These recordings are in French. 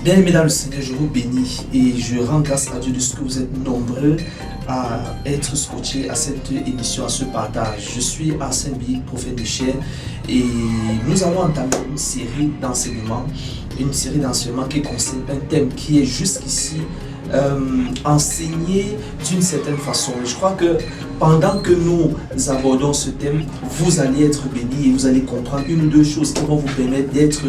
Bien-aimés dans le Seigneur, je vous bénis et je rends grâce à Dieu de ce que vous êtes nombreux à être scotchés à cette émission, à ce partage. Je suis Arsène B, prophète Michel, et nous allons entamer une série d'enseignements qui concerne un thème qui est jusqu'ici enseigné d'une certaine façon. Et je crois que pendant que nous abordons ce thème, vous allez être bénis et vous allez comprendre une ou deux choses qui vont vous permettre d'être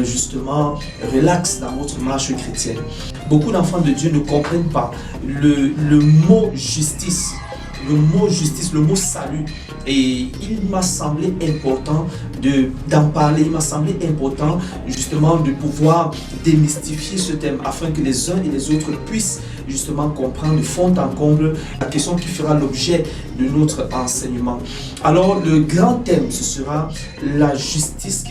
justement relax dans votre marche chrétienne. Beaucoup d'enfants de Dieu ne comprennent pas le mot justice, le mot salut. Et il m'a semblé important d'en parler, il m'a semblé important justement de pouvoir démystifier ce thème afin que les uns et les autres puissent justement comprendre de fond en comble la question qui fera l'objet de notre enseignement. Alors le grand thème, ce sera la justice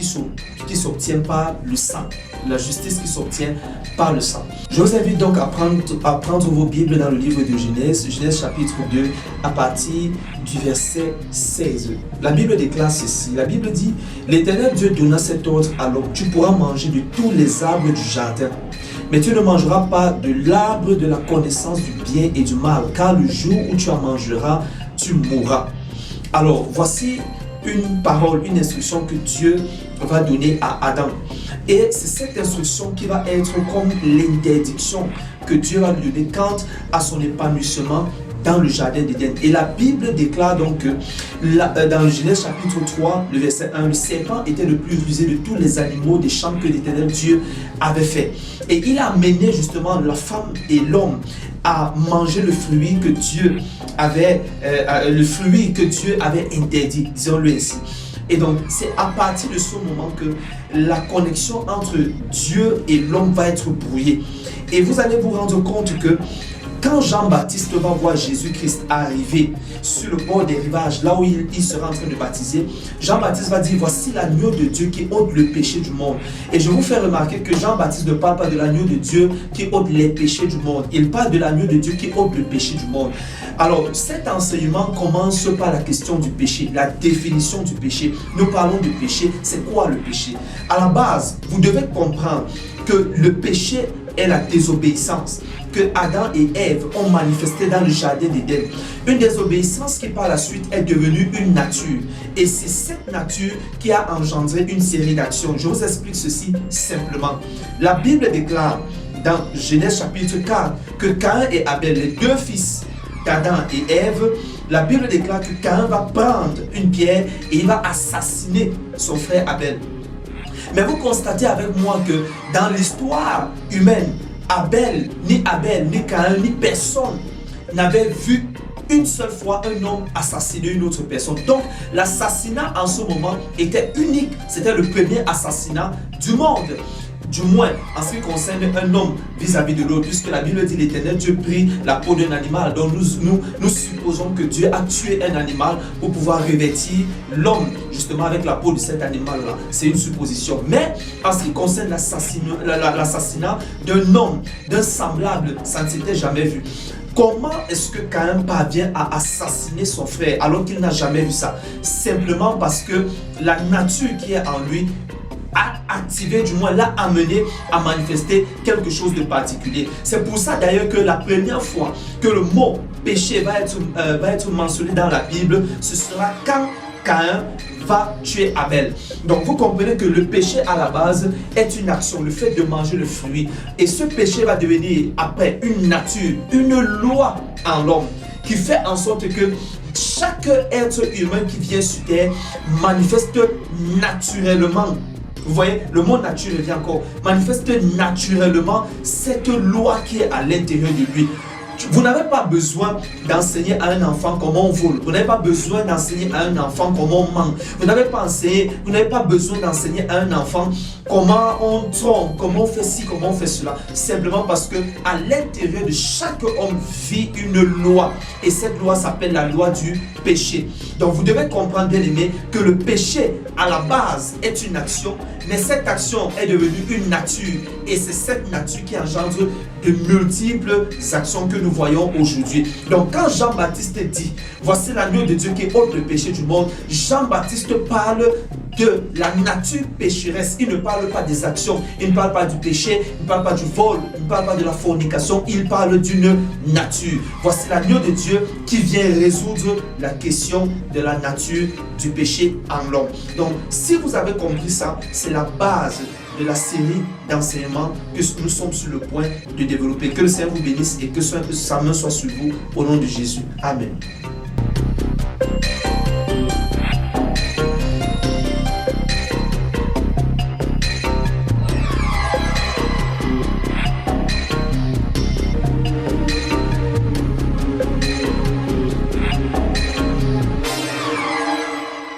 qui s'obtient par le sang. La justice qui s'obtient par le sang. Je vous invite donc à prendre vos Bibles dans le livre de Genèse, Genèse chapitre 2, à partir du verset 16. La Bible déclare ceci. La Bible dit: l'Éternel Dieu donna cet ordre à l'homme: tu pourras manger de tous les arbres du jardin, mais tu ne mangeras pas de l'arbre de la connaissance du bien et du mal, car le jour où tu en mangeras, tu mourras. Alors, voici une parole, une instruction que Dieu va donner à Adam. Et c'est cette instruction qui va être comme l'interdiction que Dieu va lui donner quant à son épanouissement dans le jardin d'Éden. Et la Bible déclare donc que dans le Genèse chapitre 3, le verset 1, le serpent était le plus rusé de tous les animaux des champs que l'Éternel Dieu avait fait. Et il a amené justement la femme et l'homme à manger le fruit que Dieu avait interdit, disons-le ainsi. Et donc, c'est à partir de ce moment que la connexion entre Dieu et l'homme va être brouillée. Et vous allez vous rendre compte que quand Jean-Baptiste va voir Jésus-Christ arriver sur le bord des rivages, là où il sera en train de baptiser, Jean-Baptiste va dire: voici l'agneau de Dieu qui ôte le péché du monde. Et je vous fais remarquer que Jean-Baptiste ne parle pas de l'agneau de Dieu qui ôte les péchés du monde. Il parle de l'agneau de Dieu qui ôte le péché du monde. Alors, cet enseignement commence par la question du péché, la définition du péché. Nous parlons du péché. C'est quoi le péché? À la base, vous devez comprendre que le péché est la désobéissance que Adam et Ève ont manifesté dans le jardin d'Éden. Une désobéissance qui par la suite est devenue une nature. Et c'est cette nature qui a engendré une série d'actions. Je vous explique ceci simplement. La Bible déclare dans Genèse chapitre 4 que Caïn et Abel, les deux fils d'Adam et Ève, la Bible déclare que Caïn va prendre une pierre et il va assassiner son frère Abel. Mais vous constatez avec moi que dans l'histoire humaine, ni Abel, ni Caïn, ni personne n'avait vu une seule fois un homme assassiner une autre personne. Donc l'assassinat en ce moment était unique. C'était le premier assassinat du monde. Du moins, en ce qui concerne un homme vis-à-vis de l'autre, puisque la Bible dit: l'Éternel Dieu prit la peau d'un animal. Donc nous supposons que Dieu a tué un animal pour pouvoir revêtir l'homme justement avec la peau de cet animal-là. C'est une supposition. Mais en ce qui concerne l'assassinat d'un homme, d'un semblable, ça ne s'était jamais vu. Comment est-ce que Caïn parvient à assassiner son frère alors qu'il n'a jamais vu ça? Simplement parce que la nature qui est en lui a activé, du moins l'a amené à manifester quelque chose de particulier. C'est pour ça d'ailleurs que la première fois que le mot péché va être mentionné dans la Bible, ce sera quand Caïn va tuer Abel. Donc vous comprenez que le péché à la base est une action, le fait de manger le fruit. Et ce péché va devenir après une nature, une loi en l'homme qui fait en sorte que chaque être humain qui vient sur terre manifeste naturellement. Vous voyez, le mot nature revient encore. Manifeste naturellement cette loi qui est à l'intérieur de lui. Vous n'avez pas besoin d'enseigner à un enfant comment on vole. Vous n'avez pas besoin d'enseigner à un enfant comment on ment. Vous n'avez pas besoin d'enseigner à un enfant comment on trompe, comment on fait ci, comment on fait cela. Simplement parce que à l'intérieur de chaque homme vit une loi. Et cette loi s'appelle la loi du péché. Donc vous devez comprendre, bien aimé, que le péché à la base est une action, mais cette action est devenue une nature. Et c'est cette nature qui engendre de multiples actions que nous voyons aujourd'hui. Donc quand Jean-Baptiste dit: voici l'agneau de Dieu qui ôte le péché du monde, Jean-Baptiste parle de la nature pécheresse. Il ne parle pas des actions, il ne parle pas du péché, il ne parle pas du vol, il ne parle pas de la fornication, il parle d'une nature. Voici l'agneau de Dieu qui vient résoudre la question de la nature du péché en l'homme. Donc, si vous avez compris ça, c'est la base de la série d'enseignements que nous sommes sur le point de développer. Que le Seigneur vous bénisse et que sa main soit sur vous au nom de Jésus. Amen.